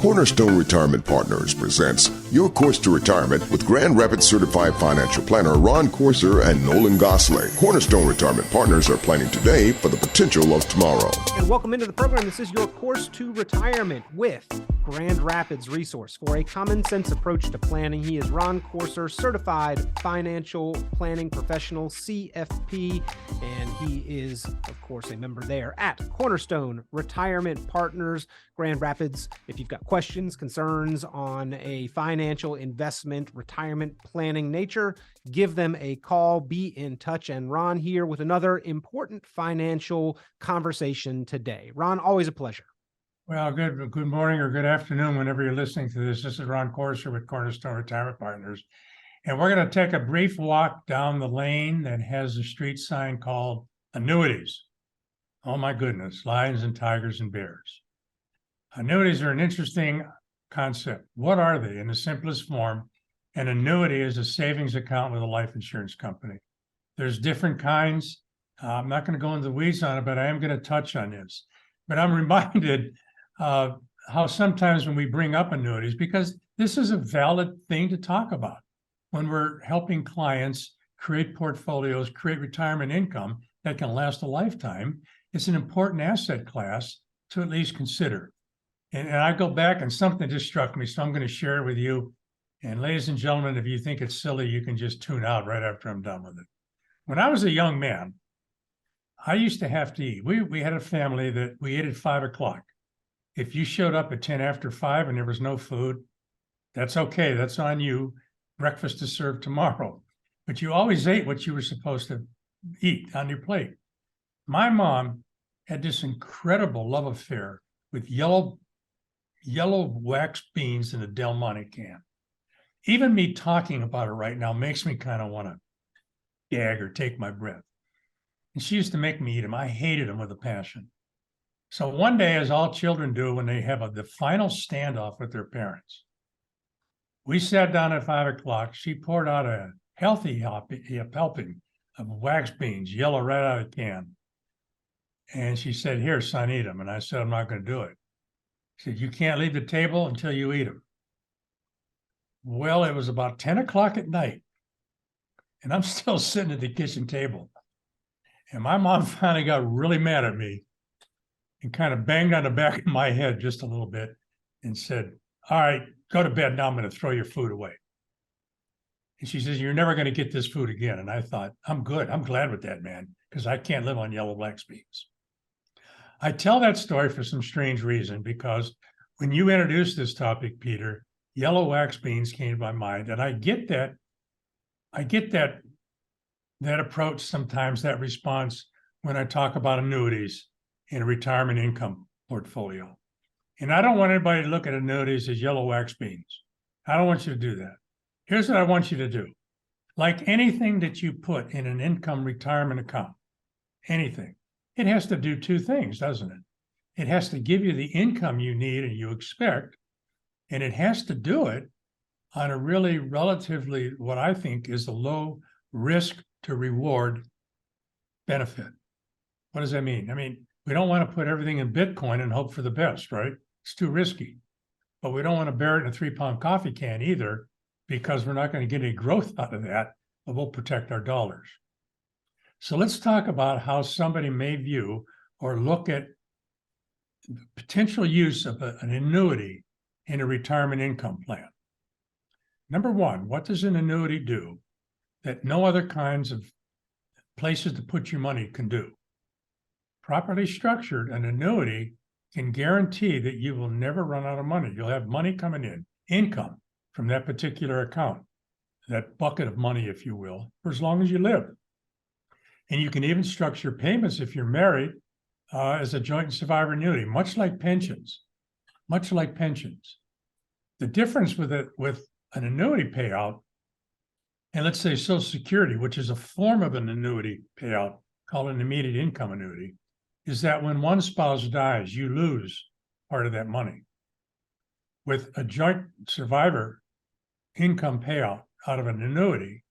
Cornerstone Retirement Partners presents Your Course to Retirement with Grand Rapids Certified Financial Planner Ron Corser and Nolan Gosley. Cornerstone Retirement Partners are planning today for the potential of tomorrow. And welcome into the program. This is Your Course to Retirement with Grand Rapids Resource for a common sense approach to planning. He is Ron Corser, Certified Financial Planning Professional, CFP, and he is, of course, a member there at Cornerstone Retirement Partners, Grand Rapids. If you've got questions, concerns on a financial investment, retirement planning nature, give them a call, be in touch. And Ron here with another important financial conversation today. Ron, always a pleasure. Well, good morning or good afternoon whenever you're listening to this. This is Ron Corser with Cornerstone Retirement Partners. And we're going to take a brief walk down the lane that has a street sign called Annuities. Oh my goodness, lions and tigers and bears. Annuities are an interesting concept. What are they? In the simplest form, an annuity is a savings account with a life insurance company. There's different kinds. I'm not going to go into the weeds on it, but I am going to touch on this. But I'm reminded of how sometimes when we bring up annuities, because this is a valid thing to talk about when we're helping clients create portfolios, create retirement income that can last a lifetime, it's an important asset class to at least consider. And I go back and something just struck me, so I'm going to share it with you. And ladies and gentlemen, if you think it's silly, you can just tune out right after I'm done with it. When I was a young man, I used to have to eat. We had a family that we ate at 5 o'clock. If you showed up at 10 after 5 and there was no food, that's okay. That's on you. Breakfast is served tomorrow. But you always ate what you were supposed to eat on your plate. My mom had this incredible love affair with yellow wax beans in a Del Monte can. Even me talking about it right now makes me kind of want to gag or take my breath. And she used to make me eat them. I hated them with a passion. So one day, as all children do when they have the final standoff with their parents, we sat down at 5 o'clock. She poured out a healthy helping of wax beans, yellow right out of the can. And she said, "Here, son, eat them." And I said, "I'm not going to do it." She said, "You can't leave the table until you eat them." Well, it was about 10 o'clock at night, and I'm still sitting at the kitchen table. And my mom finally got really mad at me and kind of banged on the back of my head just a little bit and said, "All right, go to bed now. I'm going to throw your food away." And she says, "You're never going to get this food again." And I thought, I'm good. I'm glad with that, man, because I can't live on yellow wax beans. I tell that story for some strange reason, because when you introduced this topic, Peter, yellow wax beans came to my mind. And I get that approach sometimes, that response, when I talk about annuities in a retirement income portfolio. And I don't want anybody to look at annuities as yellow wax beans. I don't want you to do that. Here's what I want you to do. Like anything that you put in an income retirement account, anything, it has to do two things, doesn't it? It has to give you the income you need and you expect, and it has to do it on a really relatively, what I think is a low risk to reward benefit. What does that mean? I mean, we don't want to put everything in Bitcoin and hope for the best, right? It's too risky. But we don't want to bury it in a 3-pound coffee can either, because we're not going to get any growth out of that, but we'll protect our dollars. So let's talk about how somebody may view or look at the potential use of an annuity in a retirement income plan. Number one, what does an annuity do that no other kinds of places to put your money can do? Properly structured, an annuity can guarantee that you will never run out of money. You'll have money coming in, income from that particular account, that bucket of money, if you will, for as long as you live. And you can even structure payments if you're married as a joint and survivor annuity, much like pensions. The difference with an annuity payout, and let's say Social Security, which is a form of an annuity payout called an immediate income annuity, is that when one spouse dies, you lose part of that money. With a joint survivor income payout out of an annuity,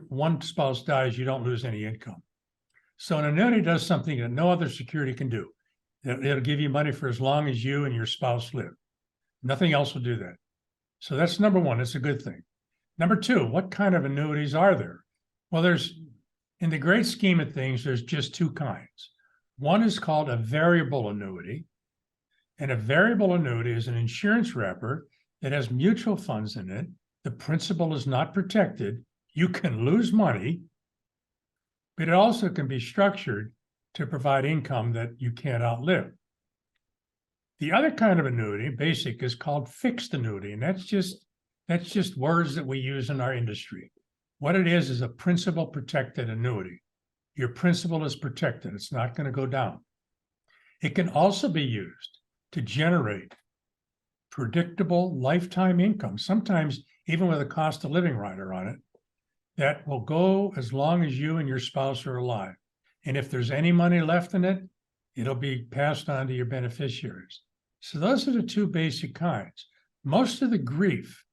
one spouse dies, you don't lose any income. So an annuity does something that no other security can do. It'll give you money for as long as you and your spouse live. Nothing else will do that. So that's number one. It's a good thing. Number two, what kind of annuities are there? Well, in the great scheme of things, there's just two kinds. One is called a variable annuity. And a variable annuity is an insurance wrapper that has mutual funds in it. The principal is not protected. You can lose money, but it also can be structured to provide income that you can't outlive. The other kind of annuity, basic, is called fixed annuity, and that's just words that we use in our industry. What it is a principal protected annuity. Your principal is protected. It's not going to go down. It can also be used to generate predictable lifetime income, sometimes even with a cost of living rider on it, that will go as long as you and your spouse are alive. And if there's any money left in it, it'll be passed on to your beneficiaries. So those are the two basic kinds. Most of the grief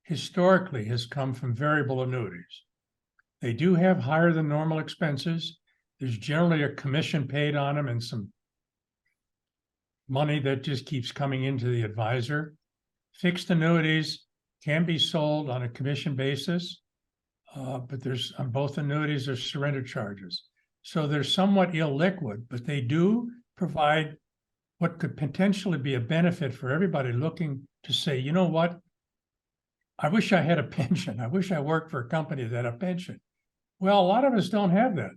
historically has come from variable annuities. They do have higher than normal expenses. There's generally a commission paid on them and some money that just keeps coming into the advisor. Fixed annuities can be sold on a commission basis, but on both annuities, there's surrender charges. So they're somewhat illiquid, but they do provide what could potentially be a benefit for everybody looking to say, you know what? I wish I had a pension. I wish I worked for a company that had a pension. Well, a lot of us don't have that.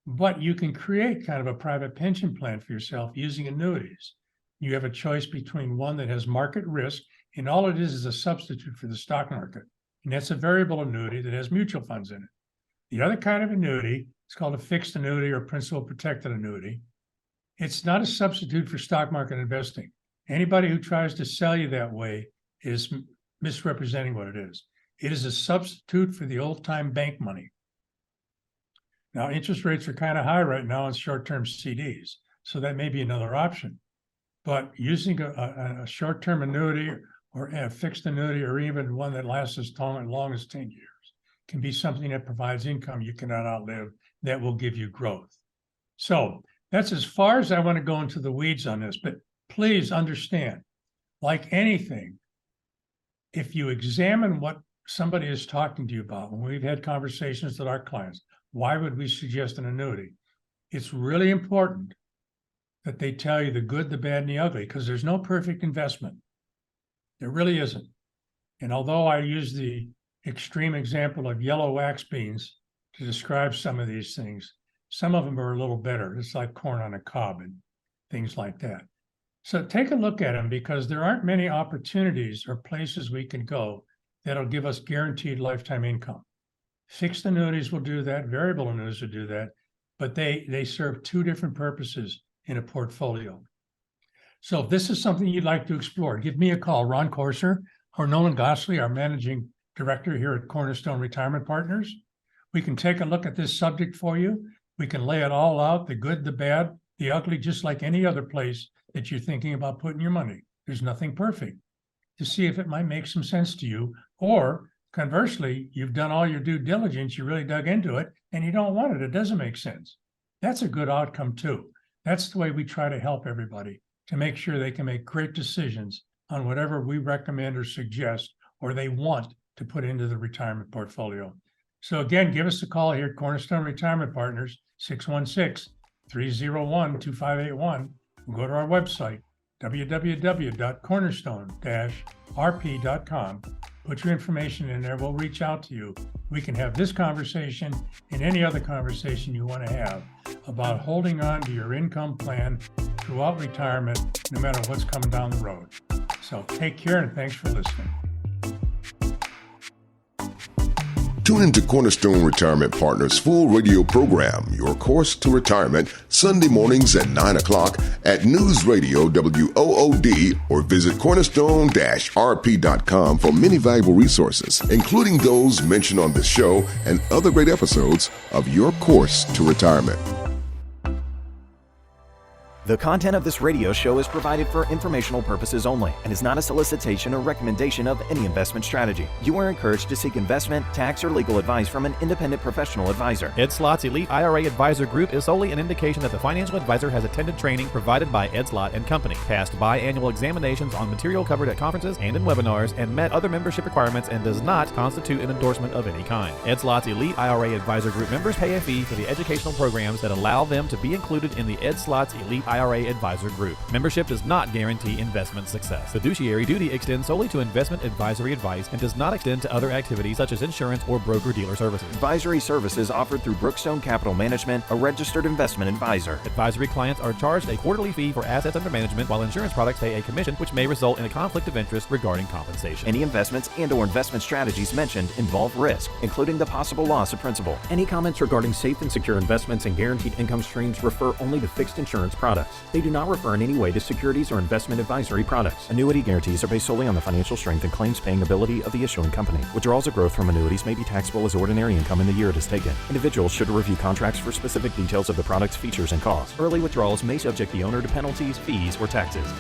But you can create kind of a private pension plan for yourself using annuities. You have a choice between one that has market risk, and all it is a substitute for the stock market. And that's a variable annuity that has mutual funds in it. The other kind of annuity is called a fixed annuity or principal protected annuity. It's not a substitute for stock market investing. Anybody who tries to sell you that way is misrepresenting what it is. It is a substitute for the old-time bank money. Now, interest rates are kind of high right now on short-term CDs, so that may be another option. But using a short-term annuity or a fixed annuity or even one that lasts as long as 10 years can be something that provides income you cannot outlive that will give you growth. So that's as far as I want to go into the weeds on this, but please understand, like anything, if you examine what somebody is talking to you about, when we've had conversations with our clients, why would we suggest an annuity? It's really important that they tell you the good, the bad, and the ugly, because there's no perfect investment. There really isn't. And although I use the extreme example of yellow wax beans to describe some of these things, some of them are a little better. It's like corn on a cob and things like that. So take a look at them, because there aren't many opportunities or places we can go that'll give us guaranteed lifetime income. Fixed annuities will do that, variable annuities will do that, but they serve two different purposes in a portfolio. So if this is something you'd like to explore, give me a call, Ron Corser or Nolan Gosley, our managing director here at Cornerstone Retirement Partners. We can take a look at this subject for you. We can lay it all out, the good, the bad, the ugly, just like any other place that you're thinking about putting your money. There's nothing perfect, to see if it might make some sense to you, or conversely, you've done all your due diligence, you really dug into it, and you don't want it. It doesn't make sense. That's a good outcome too. That's the way we try to help everybody, to make sure they can make great decisions on whatever we recommend or suggest, or they want to put into the retirement portfolio. So again, give us a call here at Cornerstone Retirement Partners, 616-301-2581. We'll go to our website, www.cornerstone-rp.com. Put your information in there. We'll reach out to you. We can have this conversation and any other conversation you want to have about holding on to your income plan throughout retirement, no matter what's coming down the road. So take care, and thanks for listening. Tune into Cornerstone Retirement Partners' full radio program, Your Course to Retirement, Sunday mornings at 9 o'clock at News Radio WOOD, or visit cornerstone-rp.com for many valuable resources, including those mentioned on this show and other great episodes of Your Course to Retirement. The content of this radio show is provided for informational purposes only and is not a solicitation or recommendation of any investment strategy. You are encouraged to seek investment, tax, or legal advice from an independent professional advisor. Ed Slott's Elite IRA Advisor Group is solely an indication that the financial advisor has attended training provided by Ed Slott and Company, passed biannual examinations on material covered at conferences and in webinars, and met other membership requirements, and does not constitute an endorsement of any kind. Ed Slott's Elite IRA Advisor Group members pay a fee for the educational programs that allow them to be included in the Ed Slott's Elite IRA Advisor Group. Membership does not guarantee investment success. Fiduciary duty extends solely to investment advisory advice and does not extend to other activities such as insurance or broker-dealer services. Advisory services offered through Brookstone Capital Management, a registered investment advisor. Advisory clients are charged a quarterly fee for assets under management, while insurance products pay a commission, which may result in a conflict of interest regarding compensation. Any investments and/or investment strategies mentioned involve risk, including the possible loss of principal. Any comments regarding safe and secure investments and guaranteed income streams refer only to fixed insurance products. They do not refer in any way to securities or investment advisory products. Annuity guarantees are based solely on the financial strength and claims-paying ability of the issuing company. Withdrawals or growth from annuities may be taxable as ordinary income in the year it is taken. Individuals should review contracts for specific details of the product's features and costs. Early withdrawals may subject the owner to penalties, fees, or taxes.